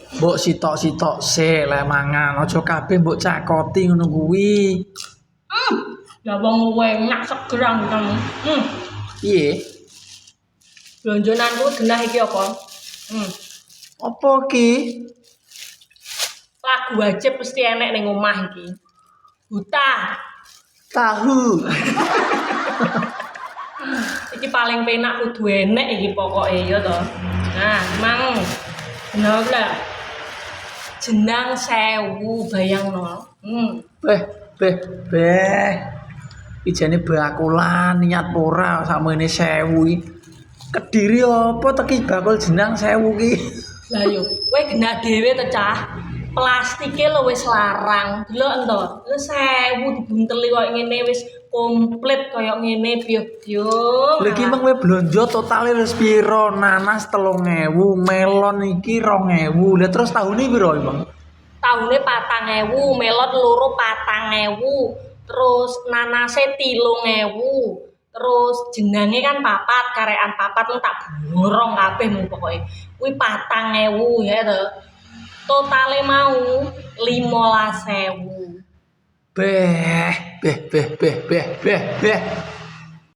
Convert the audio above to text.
Mbok sitok-sitok sik lek mangan, aja kabeh mbok cakoti ngono kuwi. Ya wong luwe enak seger kamu. Piye? Blonjonanku genah iki apa? Apa ki? Lagu wajib mesti enek ning omah iki. Buta. Tahu. Iki paling penak kudu enek iki pokoke ya to. Nah, mang. Bener lah. Jenang 1000 bayangno. Beh. Ijane bakulan niat ora sakmene 1000 iki. Kediri apa teki bakul jenang 1000 ki? Lah yo, kowe genah dhewe to, Cah. Plastike lho wis larang. Delok ento, 1000 dibunteli koyo ngene wis komplit koyo ngene biyo-biyo. Lha iki meng kowe blonjo totale wis pira? Nanas 3000, melon iki 2000. Lah terus tahune pira, Bang? Taune 4000, melon loro 4000. Terus nanase 3000. Terus jenenge kan papat, karekan papat lu tak borong kabeh mung pokoke. Kuwi 4000 ya to. Totale mau 15.000. Beh.